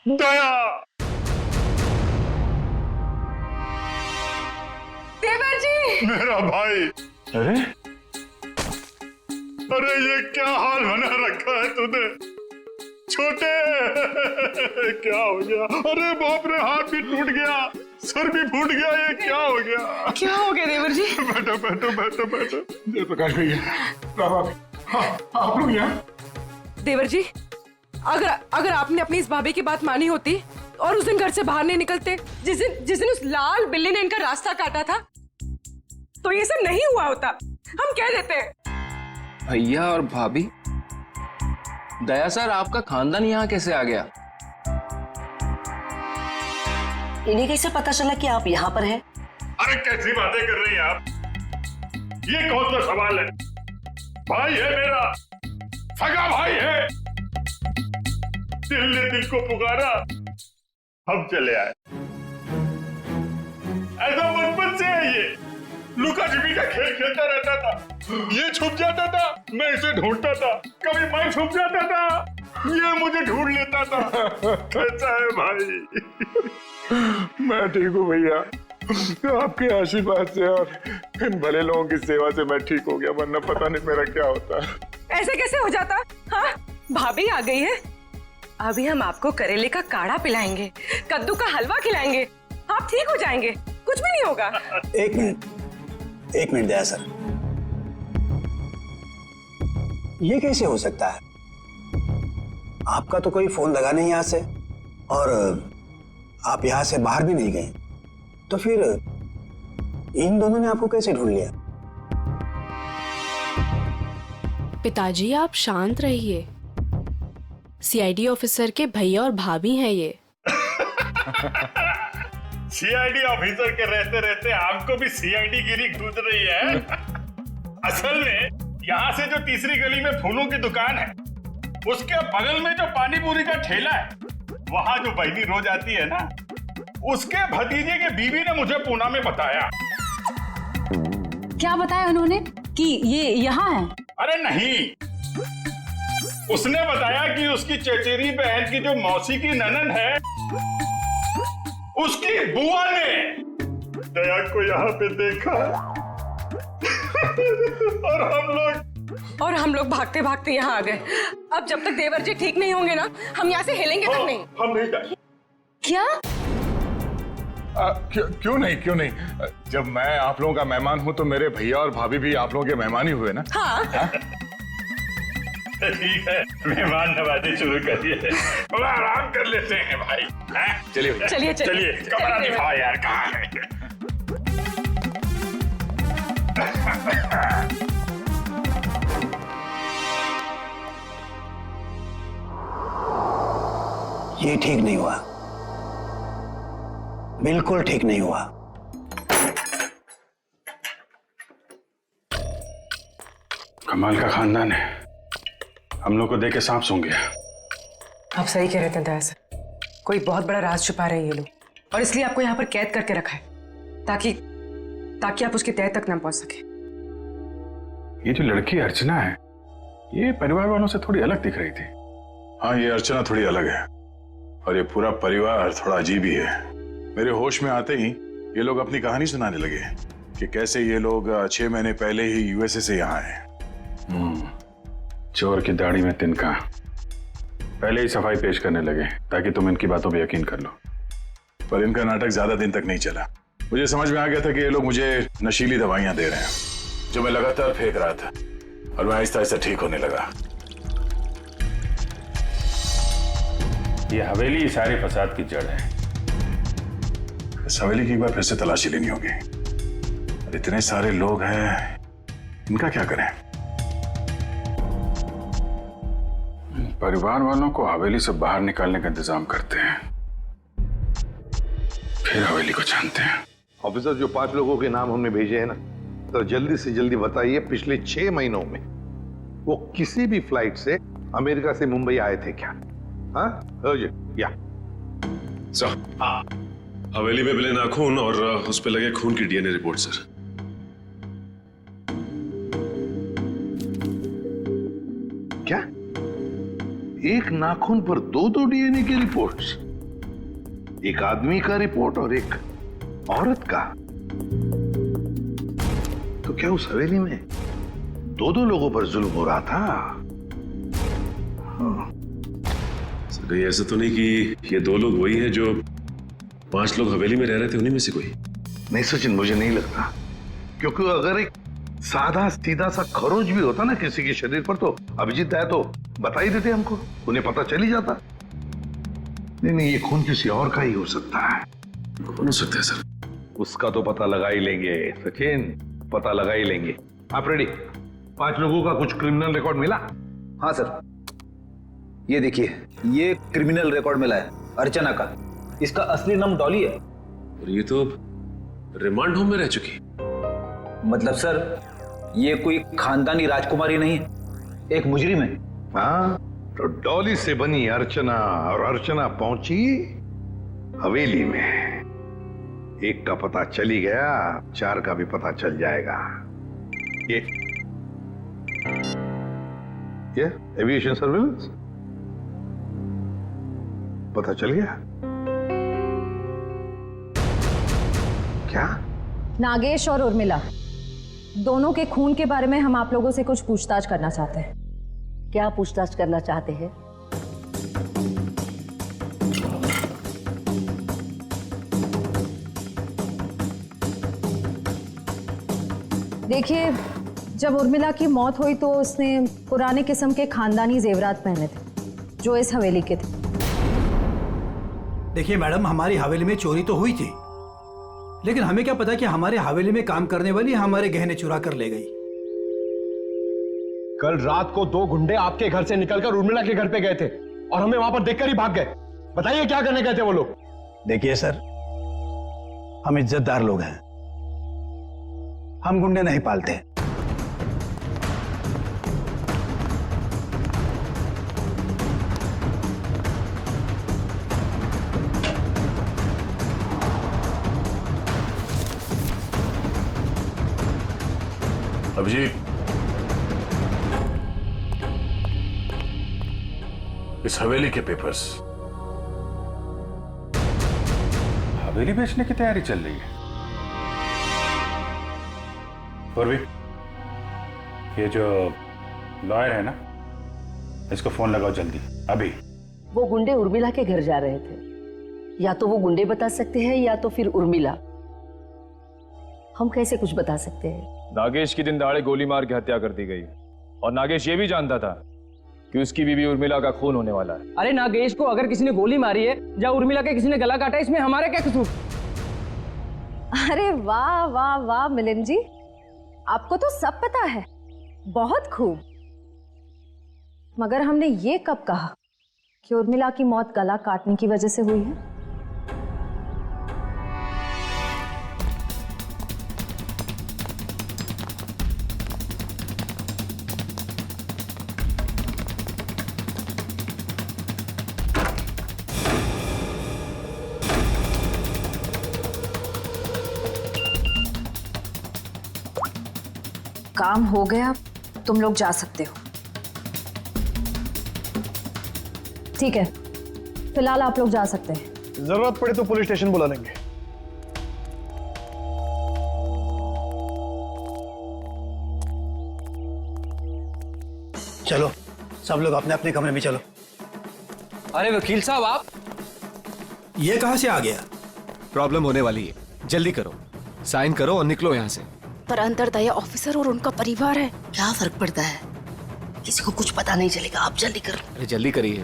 दया। देवर जी, मेरा भाई। अरे अरे ये क्या हाल बना रखा है तूने छोटे। क्या हो गया? अरे बाप रे, हाथ भी टूट गया, सर भी फूट गया, ये क्या हो गया? क्या हो गया देवर जी? बैठो बैठो बैठो बैठो। जयप्रकाश भैया, आप लोग यहाँ? देवर जी, अगर आपने अपनी इस भाभी की बात मानी होती और उस दिन घर से बाहर नहीं निकलते, जिस दिन उस लाल बिल्ली ने इनका रास्ता काटा था, तो ये सब नहीं हुआ होता। हम कह देते हैं। भैया और भाभी, दया सर आपका खानदान यहाँ कैसे आ गया? इन्हें कैसे पता चला कि आप यहाँ पर हैं? अरे कैसी बातें कर रही हैं आप? ये कौन सा सवाल है? भाई है मेरा, सगा भाई है। दिल ने दिल को पुकारा, हम चले आए। ऐसा बचपन से है ये। लुका छिपी का खेल खेलता रहता था। ये छुप जाता था, मैं इसे ढूंढता था। कभी मैं छुप जाता था, ये मुझे ढूंढ लेता था। कैसा है भाई? मैं ठीक हूँ भैया, आपके आशीर्वाद से और इन भले लोगों की सेवा से मैं ठीक हो गया, वरना पता नहीं मेरा क्या होता। ऐसे कैसे हो जाता? हाँ, भाभी आ गई है। अभी हम आपको करेले का काढ़ा पिलाएंगे, कद्दू का हलवा खिलाएंगे, आप ठीक हो जाएंगे, कुछ भी नहीं होगा। एक मिनट दया सर, ये कैसे हो सकता है? आपका तो कोई फोन लगा नहीं यहाँ से, और आप यहाँ से बाहर भी नहीं गए, तो फिर इन दोनों ने आपको कैसे ढूंढ लिया? पिताजी आप शांत रहिए, सीआईडी ऑफिसर के भैया और भाभी हैं ये। सीआईडी ऑफिसर के रहते रहते आपको भी सीआईडी गिरी घूस रही है। असल में यहाँ से जो तीसरी गली में फूलों की दुकान है, उसके बगल में जो पानी पूरी का ठेला है, वहाँ जो बहनी रोज आती है ना, उसके भतीजे के बीवी ने मुझे पूना में बताया। क्या बताया उन्होंने कि ये यहाँ है? अरे नहीं, उसने बताया कि उसकी चचेरी बहन की जो मौसी की ननद है, उसकी बुआ ने दया को यहाँ पे देखा। और हम लोग भागते भागते यहाँ आ गए। अब जब तक देवर जी ठीक नहीं होंगे ना, हम यहाँ से हिलेंगे तक नहीं। हम नहीं जाएंगे। क्या? क्यों नहीं? जब मैं आप लोगों का मेहमान हूँ तो मेरे भैया और भाभी भी आप लोगों के मेहमान ही हुए ना। हाँ? ठीक है, मेहमान नवाजी शुरू करिए। थोड़ा आराम कर लेते हैं भाई। चलिए चलिए चलिए, कमरा दिखाओ यार, कहाँ है? ये ठीक नहीं हुआ, बिल्कुल ठीक नहीं हुआ। कमाल का खानदान है, हम लोग को देख के सांप सूंघ गया। आप सही कह रहे थे दया सर, कोई बहुत बड़ा राज छुपा रहे हैं ये लोग, और इसलिए आपको यहाँ पर कैद करके रखा है, ताकि आप उसकी तह तक न पहुंच सके। ये जो लड़की अर्चना है, ये परिवार वालों से थोड़ी अलग दिख रही थी। हाँ, ये अर्चना थोड़ी अलग है, और ये पूरा परिवार थोड़ा अजीब ही है। मेरे होश में आते ही ये लोग अपनी कहानी सुनाने लगे कि कैसे ये लोग 6 महीने पहले ही यूएसए से यहाँ आए। चोर की दाढ़ी में तिनका, पहले ही सफाई पेश करने लगे ताकि तुम इनकी बातों पे यकीन कर लो। पर इनका नाटक ज्यादा दिन तक नहीं चला। मुझे समझ में आ गया था कि ये लोग मुझे नशीली दवाइयां दे रहे हैं, जो मैं लगातार फेंक रहा था, और मैं आहिस्ता आहिस्ता ठीक होने लगा। ये हवेली सारे फसाद की जड़ है। इस हवेली की एक बार फिर से तलाशी लेनी होगी। इतने सारे लोग हैं, इनका क्या करें? परिवार वालों को हवेली से बाहर निकालने का इंतजाम करते हैं, फिर हवेली को छानते हैं। ऑफिसर, जो 5 लोगों के नाम हमने भेजे हैं ना, तो जल्दी से जल्दी बताइए, पिछले 6 महीनों में वो किसी भी फ्लाइट से अमेरिका से मुंबई आए थे क्या? हाँ या सर, हवेली में मिले नाखून और उस पे लगे खून की डीएनए रिपोर्ट सर। क्या? एक नाखून पर 2 डीएनए की रिपोर्ट्स? एक आदमी का रिपोर्ट और एक औरत का। तो क्या उस हवेली में दो लोगों पर जुल्म हो रहा था? सर ये ऐसा तो नहीं कि ये 2 लोग वही हैं जो 5 लोग हवेली में रह रहे थे, उन्हीं में से कोई? नहीं सचिन, मुझे नहीं लगता, क्योंकि अगर एक सादा सीधा सा खरोच भी होता ना किसी के शरीर पर, तो अभिजीत आया तो बता ही देते हमको, उन्हें पता चल ही जाता। नहीं, ये खून किसी और का ही हो सकता है। कौन हो सकता है सर? उसका तो पता लगा ही लेंगे सचिन, पता लगा ही लेंगे। आप रेडी? 5 लोगों का कुछ क्रिमिनल रिकॉर्ड मिला? हाँ सर, ये देखिए, ये क्रिमिनल रिकॉर्ड मिला है अर्चना का। इसका असली नाम डॉली है। और ये तो रिमांड होम में रह चुकी। मतलब सर, ये कोई खानदानी राजकुमारी नहीं है, एक मुजरिम है। हाँ, तो डॉली से बनी अर्चना, और अर्चना पहुंची हवेली में। एक का पता चल ही गया, 4 का भी पता चल जाएगा। ये एविएशन सर्विलेंस पता चल गया क्या? नागेश और उर्मिला दोनों के खून के बारे में हम आप लोगों से कुछ पूछताछ करना चाहते हैं। क्या पूछताछ करना चाहते हैं? देखिए, जब उर्मिला की मौत हुई तो उसने पुराने किस्म के खानदानी जेवरात पहने थे जो इस हवेली के थे। देखिए मैडम, हमारी हवेली में चोरी तो हुई थी, लेकिन हमें क्या पता कि हमारे हवेली में काम करने वाली हमारे गहने चुरा कर ले गई। कल रात को 2 गुंडे आपके घर से निकलकर उर्मिला के घर पे गए थे और हमें वहां पर देखकर ही भाग गए। बताइए क्या करने गए थे वो लोग? देखिए सर, हम इज्जतदार लोग हैं, हम गुंडे नहीं पालते। अभिजीत, इस हवेली के पेपर्स। हवेली बेचने की तैयारी चल रही है। पूर्वी, ये जो लॉयर है ना, इसको फोन लगाओ जल्दी, अभी। वो गुंडे उर्मिला के घर जा रहे थे। या तो वो गुंडे बता सकते हैं या तो फिर उर्मिला। हम कैसे कुछ बता सकते हैं? नागेश की दिन दहाड़े गोली मार के हत्या कर दी गई और नागेश ये भी जानता था कि उसकी बीवी उर्मिला का खून होने वाला है। अरे नागेश को अगर किसी ने गोली मारी है या उर्मिला के किसी ने गला काटा, इसमें हमारा क्या कसूर? अरे वाह वाह वाह मिलिंद जी, आपको तो सब पता है, बहुत खूब। मगर हमने ये कब कहा कि उर्मिला की मौत गला काटने की वजह से हुई है? काम हो गया, तुम लोग जा सकते हो। ठीक है, फिलहाल आप लोग जा सकते हैं। जरूरत पड़े तो पुलिस स्टेशन बुला लेंगे। चलो सब लोग अपने अपने कमरे में चलो। अरे वकील साहब, आप ये कहां से आ गया? प्रॉब्लम होने वाली है, जल्दी करो, साइन करो और निकलो यहाँ से। पर अंतरदया ऑफिसर और उनका परिवार है। क्या फर्क पड़ता है, किसी को कुछ पता नहीं चलेगा। आप जल्दी करो। अरे जल्दी करिए।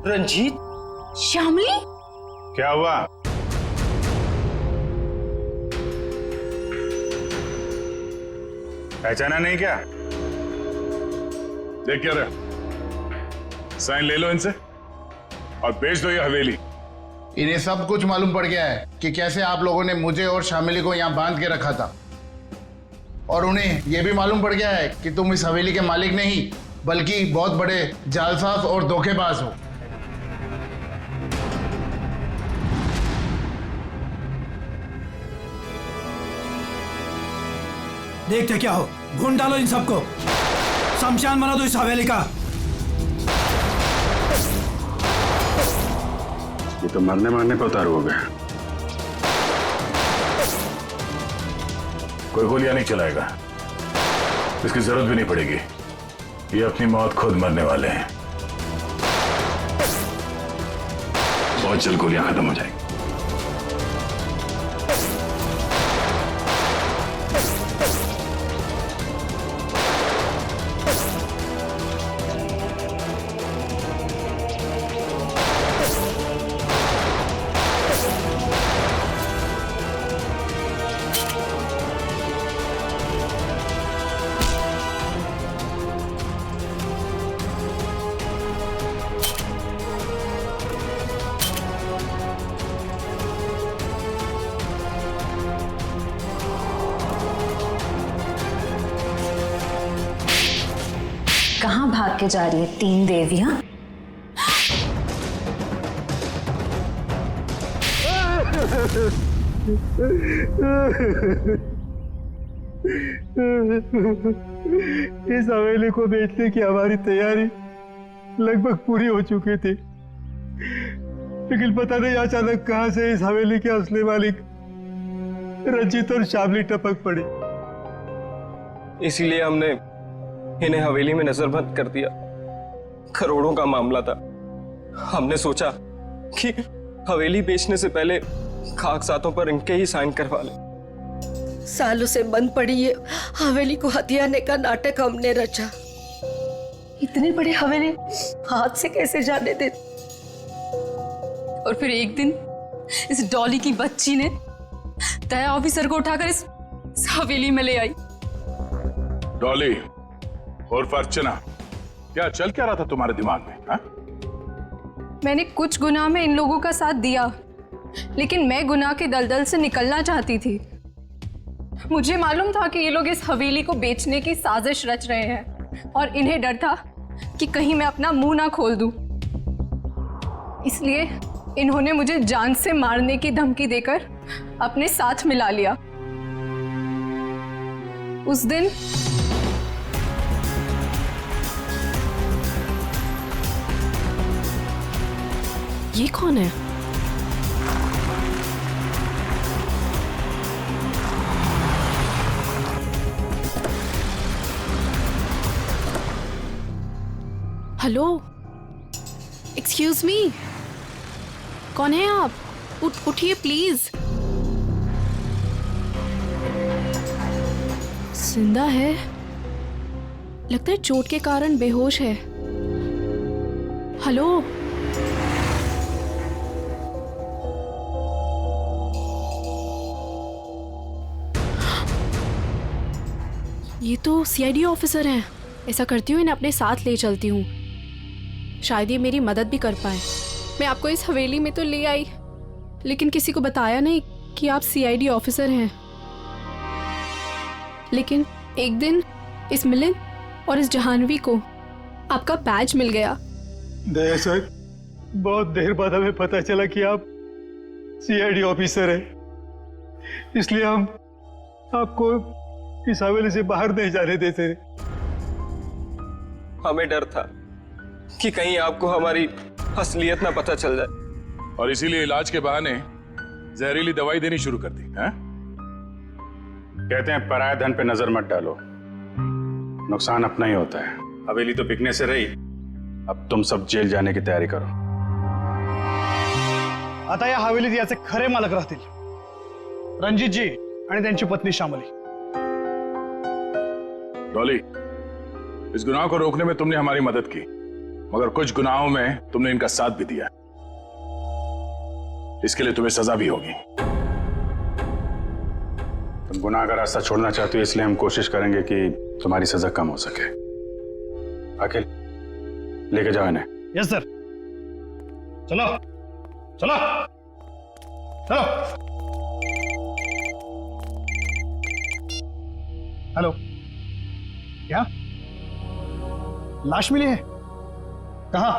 रंजीत, श्यामली, क्या हुआ? पहचाना नहीं क्या? देख क्या रहा, साइन ले लो इनसे और बेच दो ये हवेली। इन्हें सब कुछ मालूम पड़ गया है कि कैसे आप लोगों ने मुझे और शामिली को यहाँ बांध के रखा था, और उन्हें यह भी मालूम पड़ गया है कि तुम इस हवेली के मालिक नहीं बल्कि बहुत बड़े जालसाज और धोखेबाज हो। देखते क्या हो, भून डालो इन सबको, शमशान बना दो इस हवेली का। ये तो मरने मारने पे उतारू हो गया। कोई गोलियां नहीं चलाएगा, इसकी जरूरत भी नहीं पड़ेगी। ये अपनी मौत खुद मरने वाले हैं। बहुत जल्द गोलियां खत्म हो जाएंगी। कहाँ भाग के जा रही है तीन देवियां? इस हवेली को बेचने की हमारी तैयारी लगभग पूरी हो चुकी थी, लेकिन पता नहीं अचानक कहां से इस हवेली के असली मालिक रंजीत और शामली टपक पड़ी। इसीलिए हमने इन्हें हवेली में नजरबंद कर दिया। करोड़ों का मामला था। हमने सोचा कि हवेली बेचने से पहले कागजातों पर इनके ही साइन करवा लें। सालों से बंद पड़ी ये हवेली को हथियाने का नाटक हमने रचा। इतनी बड़ी हवेली हाथ से कैसे जाने दे। और फिर एक दिन इस डॉली की बच्ची ने दया ऑफिसर को उठाकर इस हवेली में ले आई। डॉली और अर्चना, क्या चल क्या रहा था तुम्हारे दिमाग में? हा? मैंने कुछ गुनाह में इन लोगों का साथ दिया, लेकिन मैं गुनाह के दलदल से निकलना चाहती थी। मुझे मालूम था कि ये लोग इस हवेली को बेचने की साजिश रच रहे हैं और इन्हें डर था कि कहीं मैं अपना मुंह ना खोल दूं। इसलिए इन्होंने मुझे जान से मारने की धमकी देकर अपने साथ मिला लिया। उस दिन ये कौन है? हेलो, एक्सक्यूज मी, कौन है आप? उठिए प्लीज। जिंदा है, लगता है चोट के कारण बेहोश है। हेलो, ये तो सीआईडी ऑफिसर हैं। ऐसा करती हूँ, इन्हें अपने साथ ले चलती हूँ, शायद ये मेरी मदद भी कर पाए। मैं आपको इस हवेली में तो ले आई, लेकिन किसी को बताया नहीं कि आप सीआईडी ऑफिसर हैं। लेकिन एक दिन इस मिलिंद और इस जहानवी को आपका बैज मिल गया। दया सर, बहुत देर बाद हमें पता चला कि आप सीआईडी ऑफिसर हैं, इसलिए हम आपको इस हवेली से बाहर नहीं जाने देते। हमें डर था कि कहीं आपको हमारी असलियत ना पता चल जाए, और इसीलिए इलाज के बहाने जहरीली दवाई देनी शुरू कर दी। कहते हैं पराये धन पे नजर मत डालो, नुकसान अपना ही होता है। हवेली तो बिकने से रही, अब तुम सब जेल जाने की तयारी करो। आता या हवेलीत याचे खरे मालक राहतील रणजितजी आणि त्यांची पत्नी श्यामली। डॉली, इस गुनाह को रोकने में तुमने हमारी मदद की, मगर कुछ गुनाहों में तुमने इनका साथ भी दिया। इसके लिए तुम्हें सजा भी होगी। तुम गुनाह का रास्ता छोड़ना चाहते हो, इसलिए हम कोशिश करेंगे कि तुम्हारी सजा कम हो सके। अखिल, लेके जाओ इन्हें। Yes sir. चलो चलो चलो। हेलो, क्या लाश मिली है? कहाँ?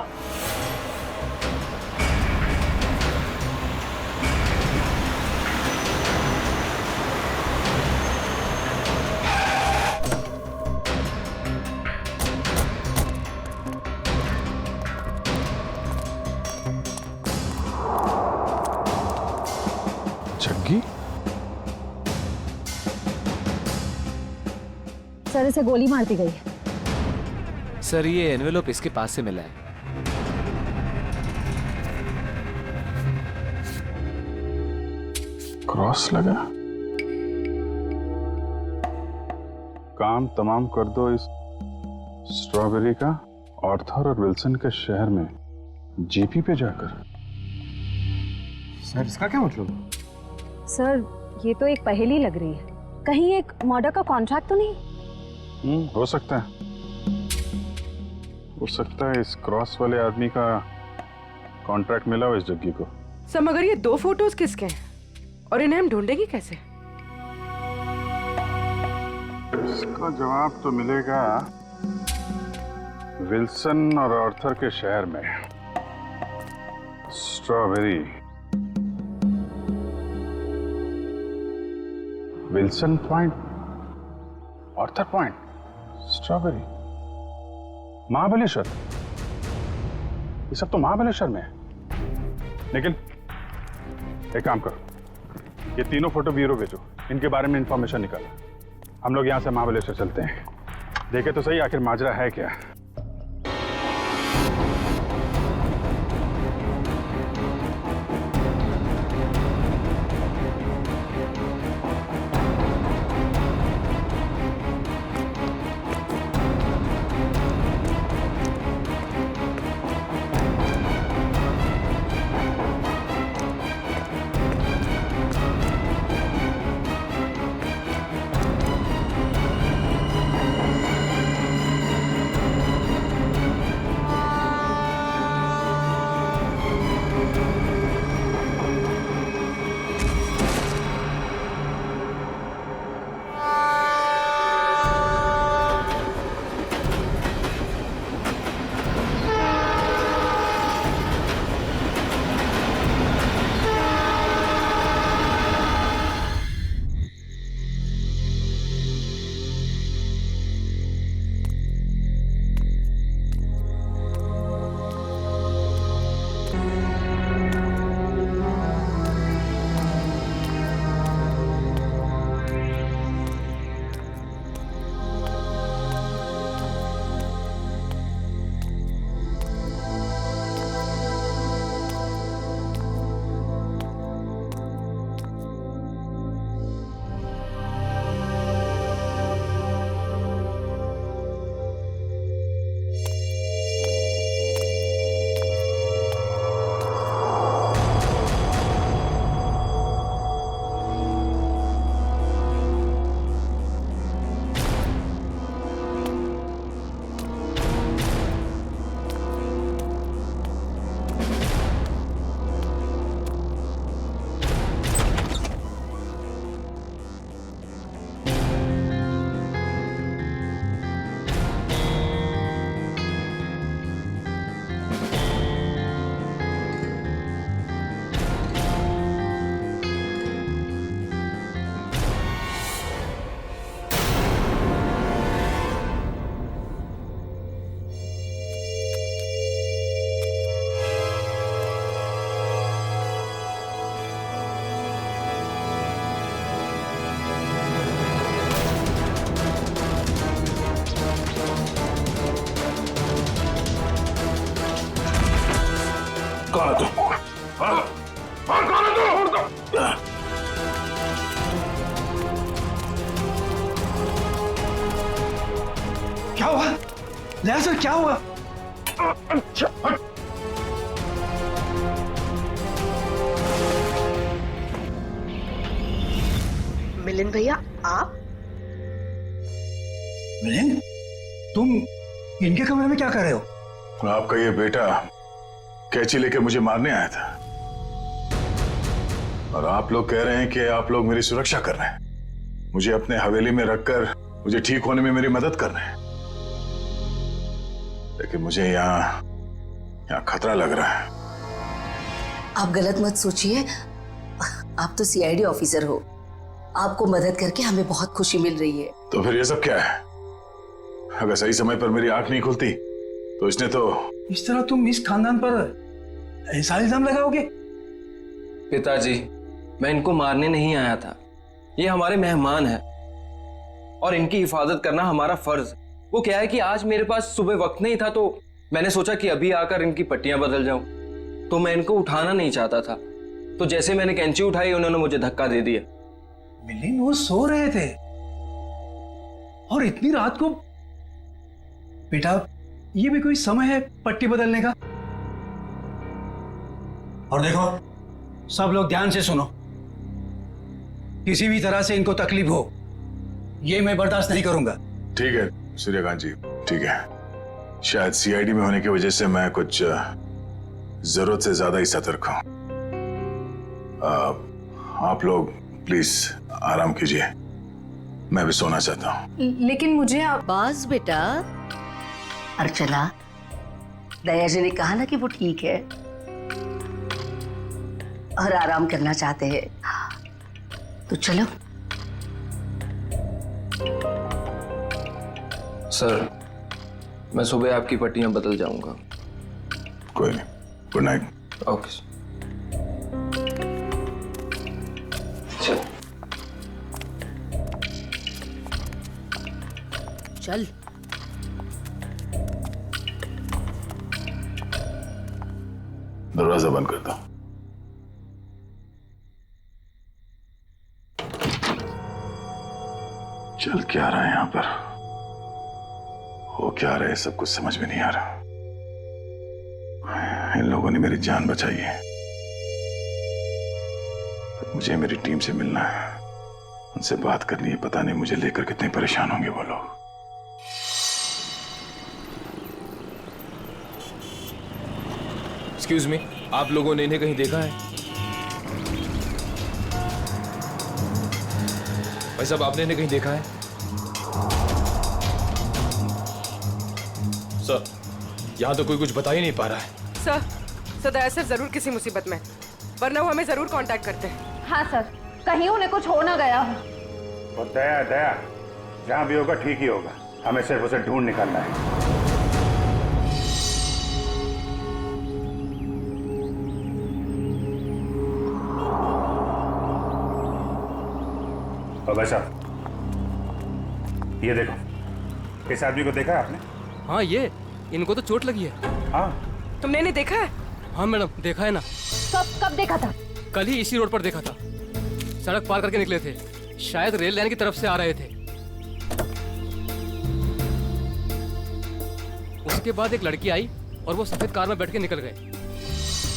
सर इसे गोली मार दी गई है। सर ये एनवेलप इसके पास से मिला है। क्रॉस लगा। काम तमाम कर दो इस स्ट्रॉबेरी का आर्थर और विल्सन के शहर में जीपी पे जाकर। सर इसका क्या मतलब? सर ये तो एक पहेली लग रही है। कहीं एक मर्डर का कॉन्ट्रैक्ट तो नहीं? हो सकता है, हो सकता है इस क्रॉस वाले आदमी का कॉन्ट्रैक्ट मिला हो इस जग्गी को। सर मगर ये 2 फोटोज किसके हैं और इन्हें हम ढूंढेंगे कैसे? इसका जवाब तो मिलेगा विल्सन और आर्थर के शहर में। Strawberry, Wilson point, Arthur point, strawberry, Mahabaleshwar. ये सब तो महाबलेश्वर में है। लेकिन एक काम करो, ये तीनों फोटो ब्यूरो भेजो, इनके बारे में इंफॉर्मेशन निकालो। हम लोग यहाँ से महाबलेश्वर चलते हैं, देखे तो सही आखिर माजरा है क्या। कौन है तू? कौन है तू? क्या हुआ? लया सर क्या हुआ? मिलिंद भैया आप? मिलिंद, तुम इनके कमरे में क्या कर रहे हो? आपका ये बेटा कैंची लेके मुझे मारने आया था और आप लोग कह रहे हैं कि आप लोग मेरी सुरक्षा कर रहे हैं, मुझे अपने हवेली में रखकर मुझे ठीक होने में मेरी मदद कर रहे हैं। लेकिन मुझे यहाँ खतरा लग रहा है। आप गलत मत सोचिए, आप तो सीआईडी ऑफिसर हो, आपको मदद करके हमें बहुत खुशी मिल रही है। तो फिर ये सब क्या है? अगर सही समय पर मेरी आंख नहीं खुलती तो इसने तो इस तरह तुम इस खानदान पर ऐसा इल्जाम लगाओगे? पिताजी, मैं इनको मारने नहीं आया था, ये हमारे मेहमान हैं। और इनकी हिफाजत करना हमारा फर्ज। वो क्या है कि आज मेरे पास सुबह वक्त नहीं था, तो मैंने सोचा कि अभी आकर इनकी पट्टियां बदल जाऊं। तो मैं इनको उठाना नहीं चाहता था, तो जैसे मैंने कैंची उठाई उन्होंने मुझे धक्का दे दिया। मिलिंद वो सो रहे थे और इतनी रात को। बेटा ये भी कोई समय है पट्टी बदलने का? और देखो सब लोग ध्यान से सुनो, किसी भी तरह से इनको तकलीफ हो ये मैं बर्दाश्त नहीं करूंगा। ठीक है सूर्यकांत जी, ठीक है। शायद सीआईडी में होने की वजह से मैं कुछ जरूरत से ज्यादा ही सतर्क हूं। आप लोग प्लीज आराम कीजिए, मैं भी सोना चाहता हूं। लेकिन मुझे बाज बेटा, अर्चना, दया जी ने कहा ना कि वो ठीक है और आराम करना चाहते हैं, तो चलो। सर मैं सुबह आपकी पट्टियां बदल जाऊंगा। कोई नहीं, गुड नाइट। Okay sir. चल दरवाजा बंद कर दो। चल क्या रहा है यहां पर, हो क्या रहा है, सब कुछ समझ में नहीं आ रहा। इन लोगों ने मेरी जान बचाई है, पर मुझे मेरी टीम से मिलना है, उनसे बात करनी है। पता नहीं मुझे लेकर कितने परेशान होंगे वो लोग। एक्सक्यूज मी, आप लोगों ने इन्हें कहीं देखा है? भाई साहब आपने इन्हें कहीं देखा है? सर यहाँ तो कोई कुछ बता ही नहीं पा रहा है। सर दया सर जरूर किसी मुसीबत में, वरना वो हमें जरूर कांटेक्ट करते हैं। हाँ सर, कहीं उन्हें कुछ हो ना गया हो। तो दया दया जहां भी होगा ठीक ही होगा, हमें सिर्फ उसे ढूंढ निकालना है। और भाई साहब ये देखो, इस आदमी को देखा है आपने? हाँ ये, इनको तो चोट लगी है। हाँ तुमने इन्हें देखा है? हाँ मैडम देखा है ना। कब देखा था? कल ही इसी रोड पर देखा था, सड़क पार करके निकले थे, शायद रेल लाइन की तरफ से आ रहे थे। उसके बाद एक लड़की आई और वो सफेद कार में बैठ के निकल गए।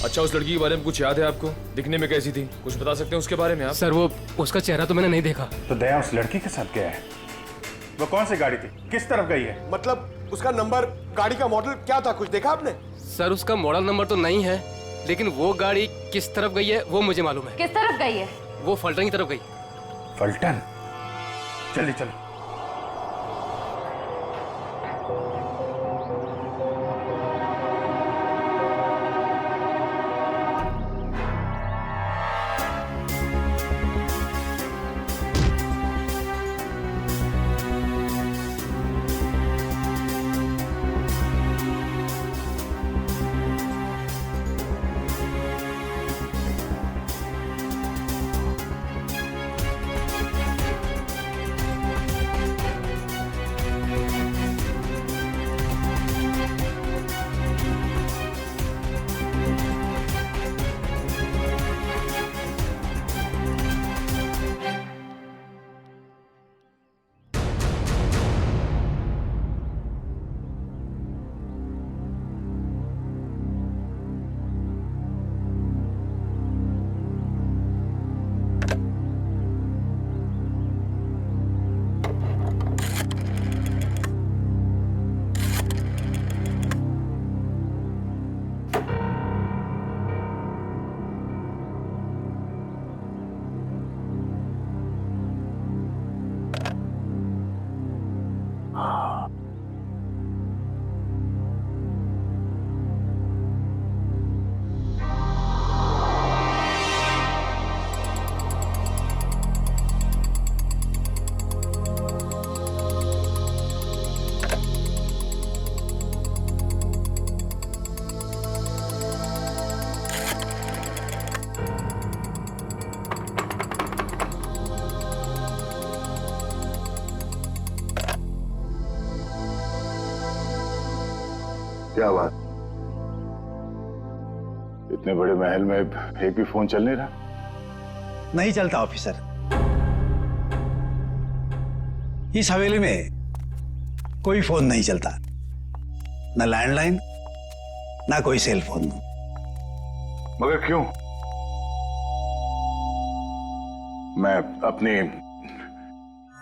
अच्छा उस लड़की के बारे में कुछ याद है आपको? दिखने में कैसी थी, कुछ बता सकते हैं उसके बारे में आप? सर वो उसका चेहरा तो मैंने नहीं देखा। तो दया उस लड़की के साथ गया है, वो कौन सी गाड़ी थी, किस तरफ गई है? मतलब उसका नंबर, गाड़ी का मॉडल क्या था, कुछ देखा आपने? सर उसका मॉडल नंबर तो नहीं है, लेकिन वो गाड़ी किस तरफ गई है वो मुझे मालूम है। किस तरफ गई है? वो फलटन की तरफ गई। फलटन? चलिए चलो। क्या बात? इतने बड़े महल में एक भी फोन चल नहीं रहा? नहीं चलता ऑफिसर। इस हवेली में कोई फोन नहीं चलता, ना लैंडलाइन ना कोई सेल फोन। मगर क्यों? मैं अपनी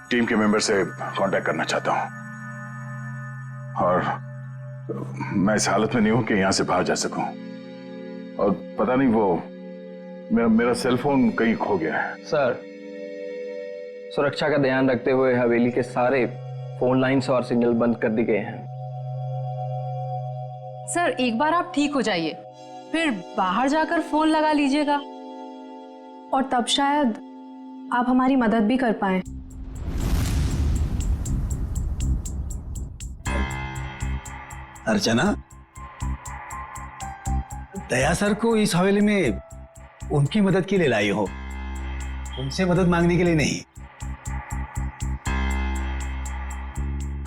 टीम के मेंबर से कांटेक्ट करना चाहता हूं और मैं इस हालत में नहीं हूं कि यहां से बाहर जा सकूं। और पता नहीं वो मेरा सेल फोन कहीं खो गया है। सर, सुरक्षा का ध्यान रखते हुए हवेली के सारे फोन लाइन्स और सिग्नल बंद कर दिए गए हैं। सर, एक बार आप ठीक हो जाइए, फिर बाहर जाकर फोन लगा लीजिएगा और तब शायद आप हमारी मदद भी कर पाए। अर्चना, दया सर को इस हवेली में उनकी मदद के लिए लाई हो, उनसे मदद मांगने के लिए नहीं।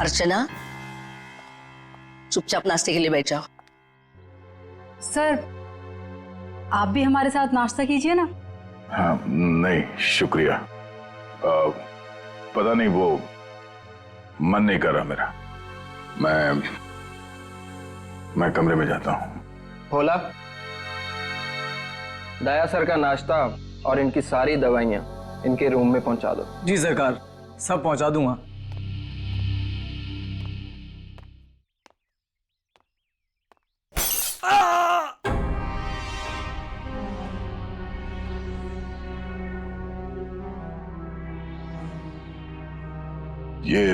अर्चना, चुपचाप नाश्ते के लिए बैठ जाओ। सर, आप भी हमारे साथ नाश्ता कीजिए ना। हाँ, नहीं शुक्रिया। पता नहीं वो मन नहीं कर रहा मेरा। मैं कमरे में जाता हूँ। भोला, दया सर का नाश्ता और इनकी सारी दवाइयाँ इनके रूम में पहुंचा दो। जी सरकार, सब पहुंचा दूंगा। ये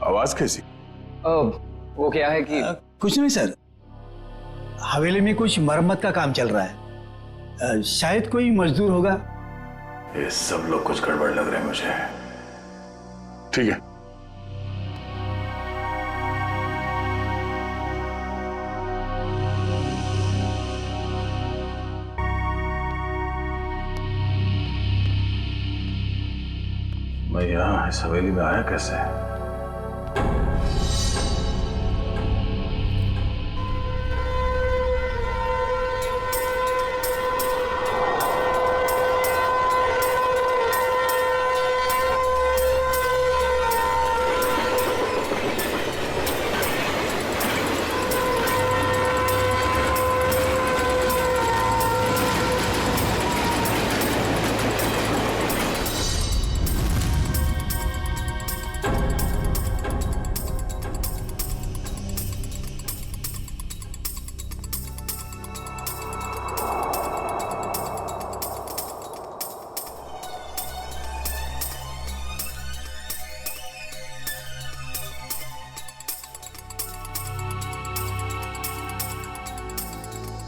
आवाज कैसी? वो क्या है कि कुछ नहीं सर, हवेली में कुछ मरम्मत का काम चल रहा है, शायद कोई मजदूर होगा। ये सब लोग कुछ गड़बड़ लग रहे हैं मुझे। ठीक है, मैं यहां इस हवेली में आया कैसे?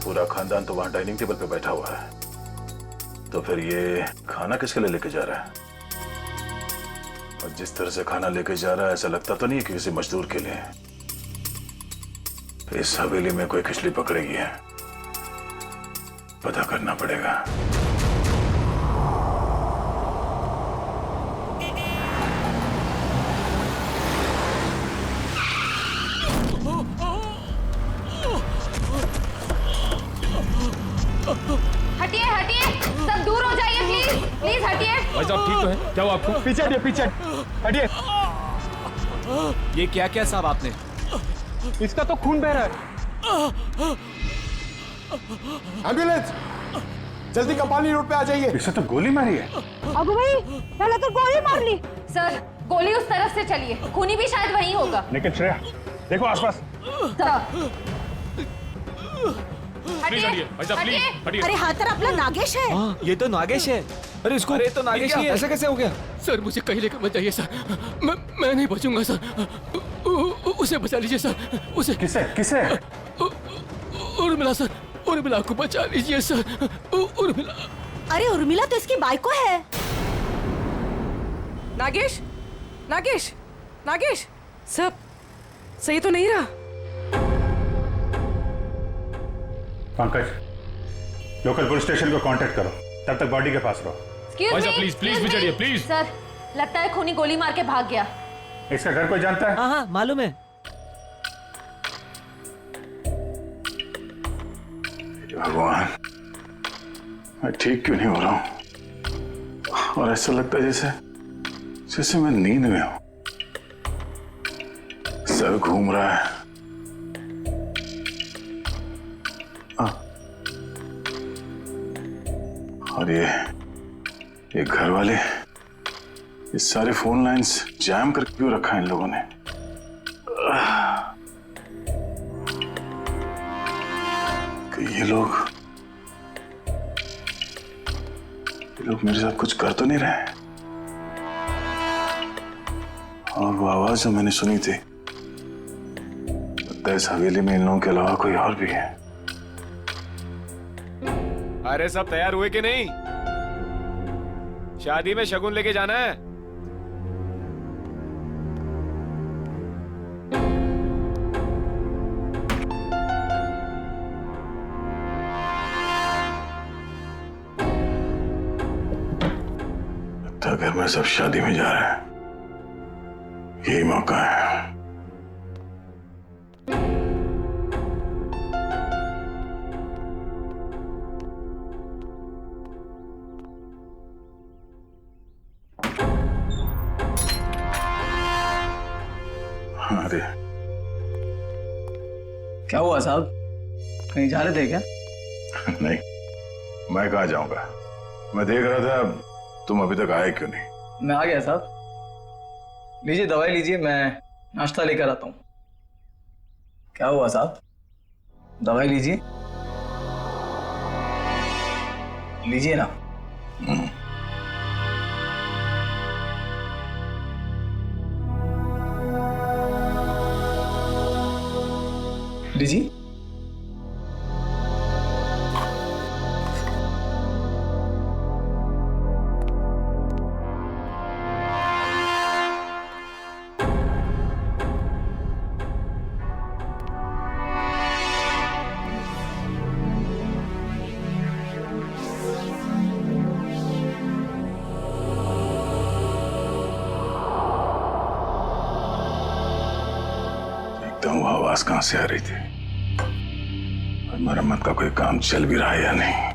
पूरा खानदान तो वहां डाइनिंग टेबल पे बैठा हुआ है, तो फिर ये खाना किसके लिए लेके जा रहा है? और जिस तरह से खाना लेके जा रहा है, ऐसा लगता तो नहीं है कि किसी मजदूर के लिए। इस हवेली में कोई खिचड़ी पकड़ेगी है, पता करना पड़ेगा। हटिए हटिए, सब दूर हो जाइए प्लीज, प्लीज हटिए। भाई साहब ठीक तो है? क्या हुआ आपको? पीछे हटिए, पीछे हटिए। ये क्या क्या साहब आपने? इसका तो खून बह रहा है। एम्बुलेंस, जल्दी कपाली रोड पे आ जाइए। इसे तो गोली मारी है। अगू भाई, पहले तो गोली मार ली। सर, गोली उस तरफ से चली है, खूनी भी शायद वहीं होगा। लेकिन श्रेया, देखो आसपास। अरे हाँ, तेरा अपना नागेश है। ये तो नागेश है। अरे इसको, अरे तो नागेश ही है। ऐसा कैसे हो गया? सर मुझे कहीं लेकर मत जाइए सर, मैं नहीं बचूंगा सर। उसे बचा लीजिए सर, उसे। किसे? उर्मिला सर, उर्मिला को बचा लीजिए सर, उर्मिला। अरे उर्मिला तो इसकी बाइको है। नागेश, नागेश, नागेश, सब सही तो नहीं रहा? पंकज, लोकल पुलिस स्टेशन को कांटेक्ट करो, तब तक बॉडी के पास रहो। प्लीज प्लीज बिछड़िए प्लीज। सर, लगता है खूनी गोली मार के भाग गया। इसका घर कोई जानता है? हाँ हाँ मालूम है। भगवान, मैं ठीक क्यों नहीं हो रहा हूं? और ऐसा लगता है जैसे मैं नींद में हूं। सर घूम रहा है। और ये घर वाले, ये सारे फोन लाइंस जैम करके क्यों रखा है इन लोगों ने? कि ये लोग मेरे साथ कुछ कर तो नहीं रहे? और वो आवाज जो मैंने सुनी थी, लगता है इस हवेली में इन लोगों के अलावा कोई और भी है। अरे सब तैयार हुए कि नहीं? शादी में शगुन लेके जाना है। लगता है घर में सब शादी में जा रहे हैं, यही मौका है। अरे क्या हुआ साहब, कहीं जा रहे थे क्या? नहीं, मैं कहाँ जाऊंगा। मैं देख रहा था तुम अभी तक आए क्यों नहीं। मैं आ गया साहब, लीजिए दवाई लीजिए, मैं नाश्ता लेकर आता हूँ। क्या हुआ साहब, दवाई लीजिए, लीजिए ना। लीजिए। देखता हूँ आवाज कहां से आ रही थी और मरम्मत का कोई काम चल भी रहा है या नहीं।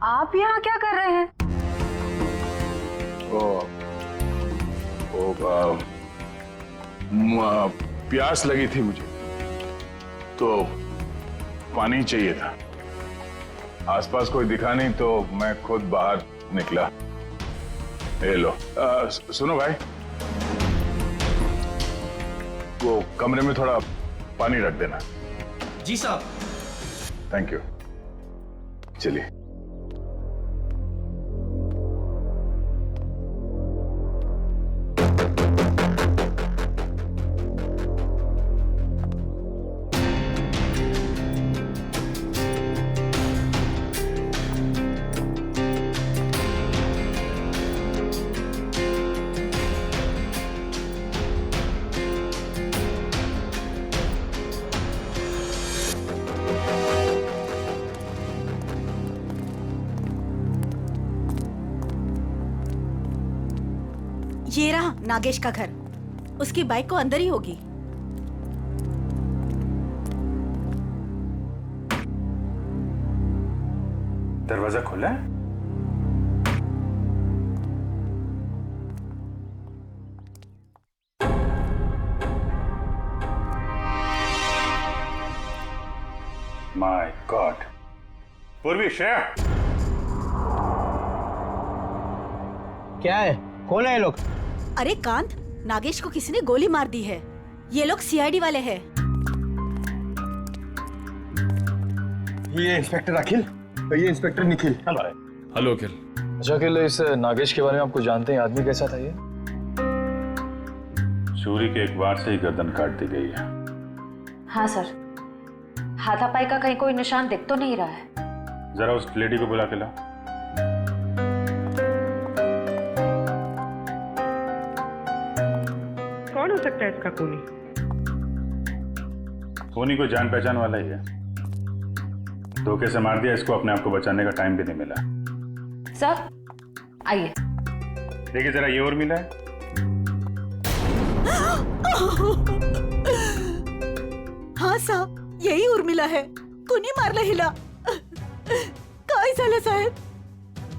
आप यहाँ क्या कर रहे हैं? प्यास लगी थी मुझे तो पानी चाहिए था। आसपास कोई दिखा नहीं तो मैं खुद बाहर निकला। ले लो। सुनो भाई, वो कमरे में थोड़ा पानी रख देना। जी साहब। Thank you. चलिए। ये रहा नागेश का घर, उसकी बाइक को अंदर ही होगी। दरवाजा खुला है? My God. पूर्वी, श्रेया, क्या है? कौन है ये लोग? अरे कांत, नागेश को किसी ने गोली मार दी है। ये लोग सीआईडी वाले हैं। ये इंस्पेक्टर अखिल, ये इंस्पेक्टर निखिल। हेलो अखिल। अच्छा अखिल, इस नागेश के बारे में आपको जानते हैं? आदमी कैसा था ये? चोरी के एक वार से ही गर्दन काट दी गई है। हाँ सर, हाथापाई का कहीं कोई निशान दिख तो नहीं रहा है। जरा उस लेडी को बुला के लाओ। कौन हो सकता है इसका खूनी? खूनी को जान पहचान वाला ही है। धोखे से मार दिया इसको, अपने आप को बचाने का टाइम भी नहीं मिला। सर आइए। देखिए जरा, ये और मिला है। हाँ साहब, यही उर्मिला है. कुणी मारला हिला. काय झालं साहेब?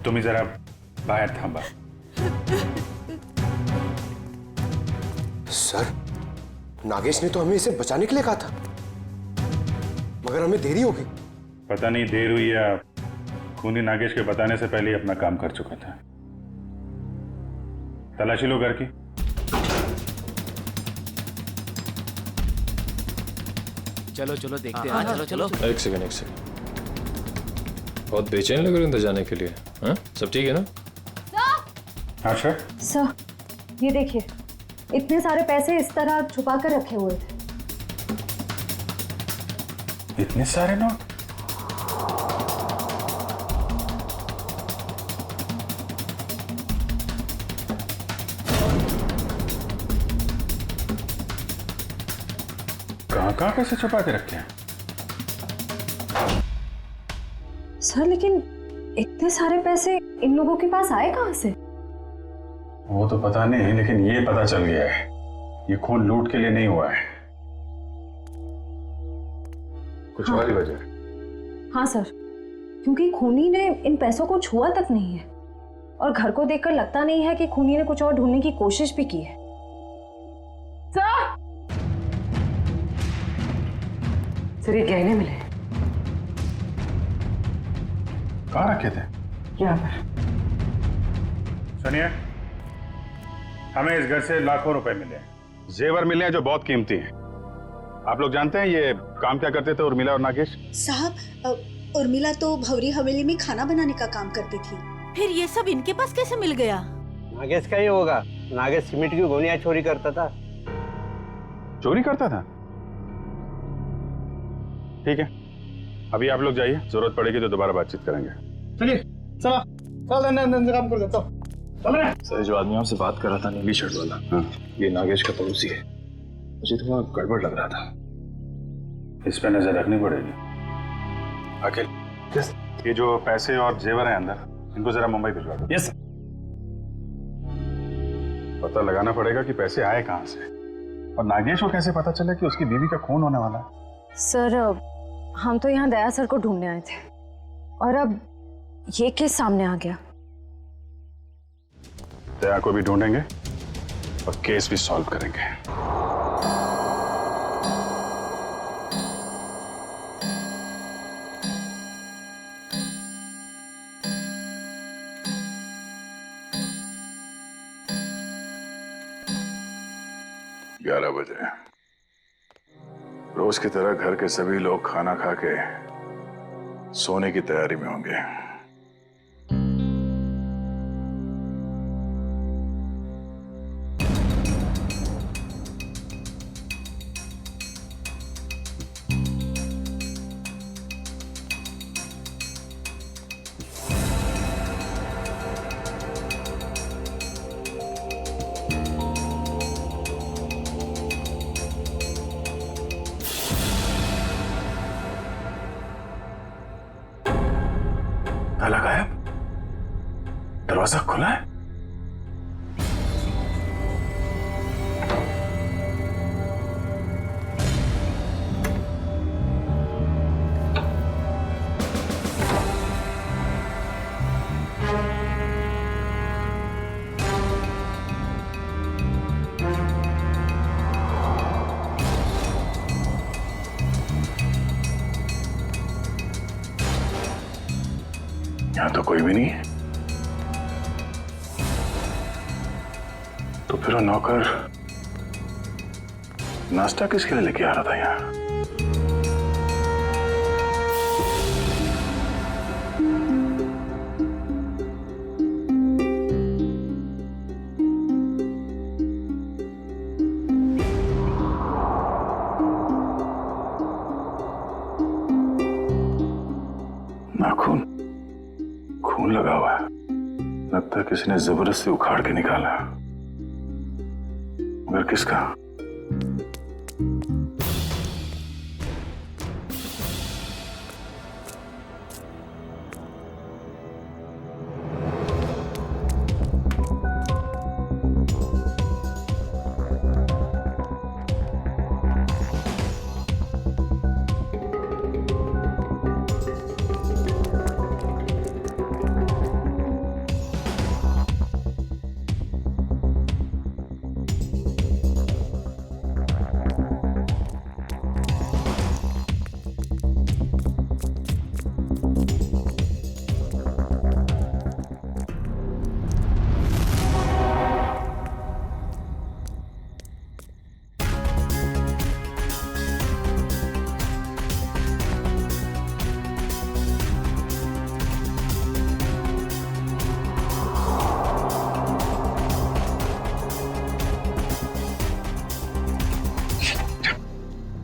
तुम्ही जरा बाहेर थांबा. सर, नागेश ने तो हमें इसे बचाने के लिए कहा था, मगर हमें देरी हो गई. पता नहीं देर हुई या खूनी नागेश के बताने से पहले ही अपना काम कर चुका था. तलाशी लो घर की. चलो चलो देखते हैं. चलो चलो. एक सेकंड. बहुत बेचैन लग रहे हो अंदर जाने के लिए. हाँ, सब ठीक है ना? हाँ सर. सर, ये देखिए, इतने सारे पैसे इस तरह छुपा कर रखे हुए थे. इतने सारे नोट? कहाँ पैसे छुपा के रखे हैं? सर, लेकिन इतने सारे पैसे इन लोगों के पास आए कहाँ से? वो तो पता नहीं, लेकिन ये पता चल गया है, ये खून लूट के लिए नहीं हुआ है. कुछ और ही वजह है. हाँ सर, क्योंकि खूनी ने इन पैसों को छुआ तक नहीं है, और घर को देखकर लगता नहीं है कि खूनी ने कुछ और ढूंढने की कोशिश भी की है. सर, ये गहने मिले. कहाँ रखे थे? यहाँ पर. सुनिए, हमें इस घर से लाखों रुपए मिले हैं, जेवर मिले हैं जो बहुत कीमती हैं. आप लोग जानते हैं ये काम क्या करते थे उर्मिला और नागेश? साहब, उर्मिला तो भवरी हवेली में खाना बनाने का काम करती थी. फिर ये सब इनके पास कैसे मिल गया? नागेश का ही होगा. नागेश सीमेंट की गोनियां चोरी करता था. चोरी करता था? ठीक है, अभी आप लोग जाइए, जरूरत पड़ेगी तो दोबारा बातचीत करेंगे. चलिए, चलो चल काम कर देता हूँ. सर, जो आदमी आपसे बात कर रहा था नीली शर्ट वाला, हाँ, ये नागेश का पड़ोसी है. मुझे थोड़ा गड़बड़ लग रहा था. इस पे नजर रखनी पड़ेगी. अखिल, ये जो पैसे और जेवर हैं अंदर, इनको जरा मुंबई भिजवा दो. Yes sir. पता लगाना पड़ेगा कि पैसे आए कहाँ से, और नागेश को कैसे पता चला कि उसकी बीवी का खून होने वाला है. सर, हम तो यहाँ दया सर को ढूंढने आए थे, और अब ये केस सामने आ गया. दया को भी ढूंढेंगे और केस भी सॉल्व करेंगे. ग्यारह बजे रोज की तरह घर के सभी लोग खाना खा के सोने की तैयारी में होंगे. ताला गायब, दरवाजा खुला है. यहाँ तो कोई भी नहीं है. तो फिर वो नौकर नाश्ता किसके लिए लेके आ रहा था यहाँ? लगा हुआ है, लगता है किसी ने जबरदस्ती उखाड़ के निकाला, मगर किसका?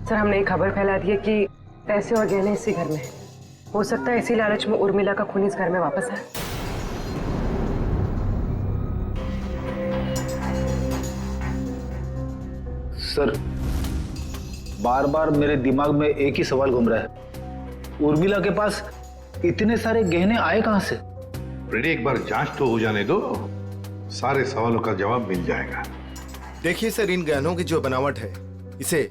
सर, हमने एक खबर फैला दी है कि पैसे और गहने इसी घर में हैं। हो सकता है इसी लालच में उर्मिला का खून इस घर में वापस आए। सर, बार बार मेरे दिमाग में एक ही सवाल घूम रहा है, उर्मिला के पास इतने सारे गहने आए कहां से? फ्रेडी, एक बार जांच तो हो जाने दो, सारे सवालों का जवाब मिल जाएगा। देखिए सर, इन गहनों की जो बनावट है इसे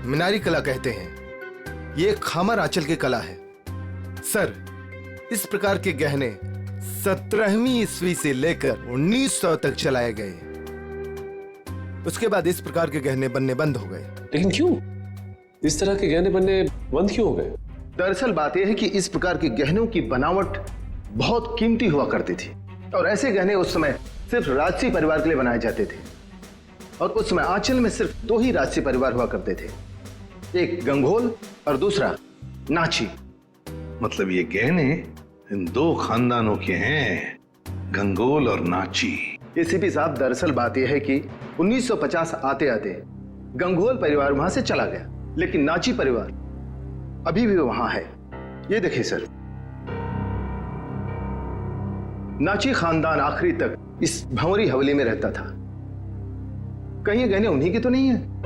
मीनारी कला कहते हैं। ये खामर आंचल की कला है। सर, इस प्रकार के गहने 17वीं ईस्वी से लेकर 1900 तक चलाए गए। उसके बाद इस प्रकार के गहने बनने बंद हो गए। लेकिन क्यों? इस तरह के गहने बनने बंद क्यों हो गए? दरअसल बात यह है कि इस प्रकार के गहनों की बनावट बहुत कीमती हुआ करती थी और ऐसे गहने उस समय सिर्फ राजसी परिवार के लिए बनाए जाते थे। और उस समय आंचल में सिर्फ 2 ही राजसी परिवार हुआ करते थे, एक गंगोल और दूसरा नाची। मतलब ये गहने इन 2 खानदानों के हैं, गंगोल और नाची। एसीपी साहब, दरअसल बात यह है कि 1950 आते आते गंगोल परिवार वहां से चला गया, लेकिन नाची परिवार अभी भी वहां है। ये देखिए सर, नाची खानदान आखिरी तक इस भंवरी हवेली में रहता था। कहीं ये गहने उन्हीं के तो नहीं है?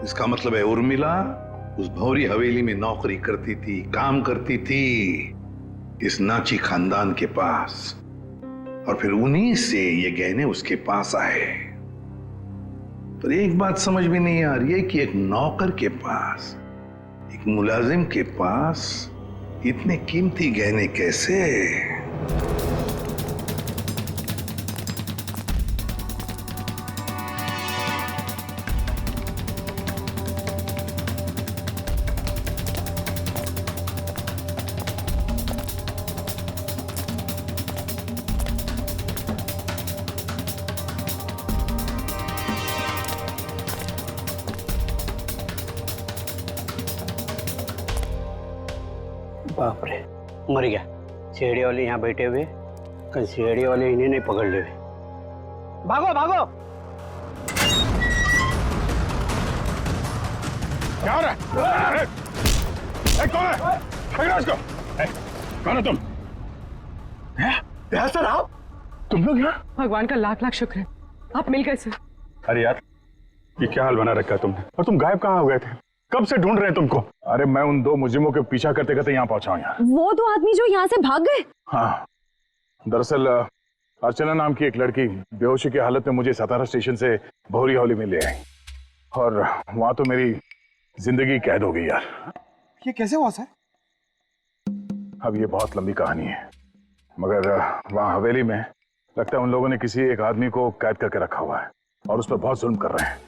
इसका मतलब है उर्मिला उस भौरी हवेली में नौकरी करती थी, काम करती थी इस नाची खानदान के पास, और फिर उन्हीं से ये गहने उसके पास आए। पर एक बात समझ में नहीं आ रही है कि एक नौकर के पास, एक मुलाजिम के पास इतने कीमती गहने कैसे? बाप रे, मर गया। सीढ़ी वाले यहाँ बैठे हुए, कल सीढ़ी वाले इन्हें नहीं पकड़ ले। भागो भागो! क्या हो रहा है? कौन है? पकड़ो इसको! कौन है तुम? सर, आप? तुम लोग यहाँ? भगवान का लाख लाख शुक्र है, आप मिल गए सर। अरे यार, ये क्या हाल बना रखा है तुमने? और तुम गायब कहाँ हो गए थे? कब से ढूंढ रहे हैं तुमको? अरे मैं उन 2 मुजरिमों के पीछा करते करते यहाँ पहुंचा हूँ यार। वो 2 आदमी जो यहाँ से भाग गए? हाँ, दरअसल अर्चना नाम की एक लड़की बेहोशी की हालत में मुझे सतारा स्टेशन से भौरी हवेली में ले आई, और वहां तो मेरी जिंदगी कैद हो गई यार। ये कैसे हुआ सर? अब ये बहुत लंबी कहानी है, मगर वहां हवेली में लगता है उन लोगों ने किसी एक आदमी को कैद करके रखा हुआ है और उस पर बहुत जुल्म कर रहे हैं।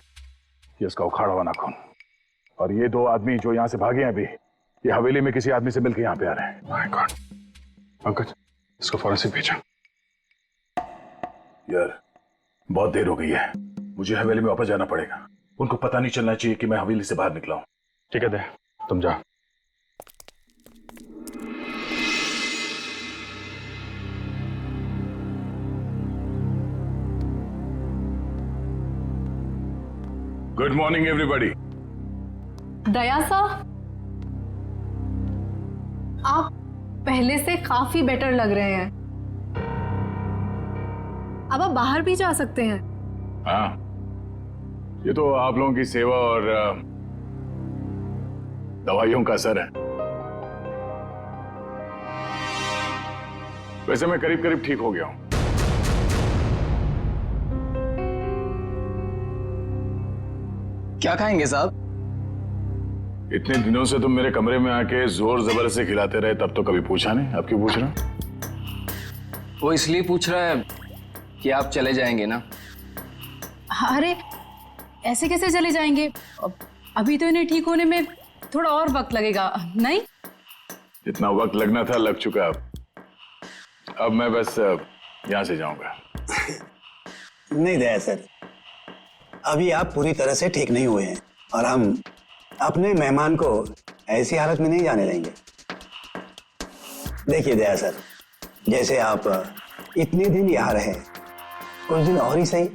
ये उसका उखाड़ा हुआ नाखून, और ये 2 आदमी जो यहाँ से भागे हैं अभी, ये हवेली में किसी आदमी से मिलकर यहाँ पे आ रहे हैं। My God! पंकज, इसको फॉरेंसिक भेजा। यार, बहुत देर हो गई है, मुझे हवेली में वापस जाना पड़ेगा। उनको पता नहीं चलना चाहिए कि मैं हवेली से बाहर निकला हूं। ठीक है, दे, तुम जा। Good morning everybody. दया साहब, आप पहले से काफी बेटर लग रहे हैं। अब आप बाहर भी जा सकते हैं। हाँ, ये तो आप लोगों की सेवा और दवाइयों का असर है। वैसे मैं करीब करीब ठीक हो गया हूं। क्या खाएंगे साहब? इतने दिनों से तुम मेरे कमरे में आके जोर जबर से खिलाते रहे, तब तो कभी पूछा नहीं। अब क्यों पूछ रहे हो? वो इसलिए पूछ रहा है कि आप चले जाएंगे ना। अरे ऐसे कैसे चले जाएंगे? अभी तो इन्हें ठीक होने में थोड़ा और वक्त लगेगा, नहीं? जितना वक्त लगना था लग चुका। अब मैं बस यहां से जाऊंगा। नहीं दया सर, अभी आप पूरी तरह से ठीक नहीं हुए हैं और हम अपने मेहमान को ऐसी हालत में नहीं जाने देंगे। देखिए दया सर, जैसे आप इतने दिन यहाँ रहे, कुछ दिन और ही सही,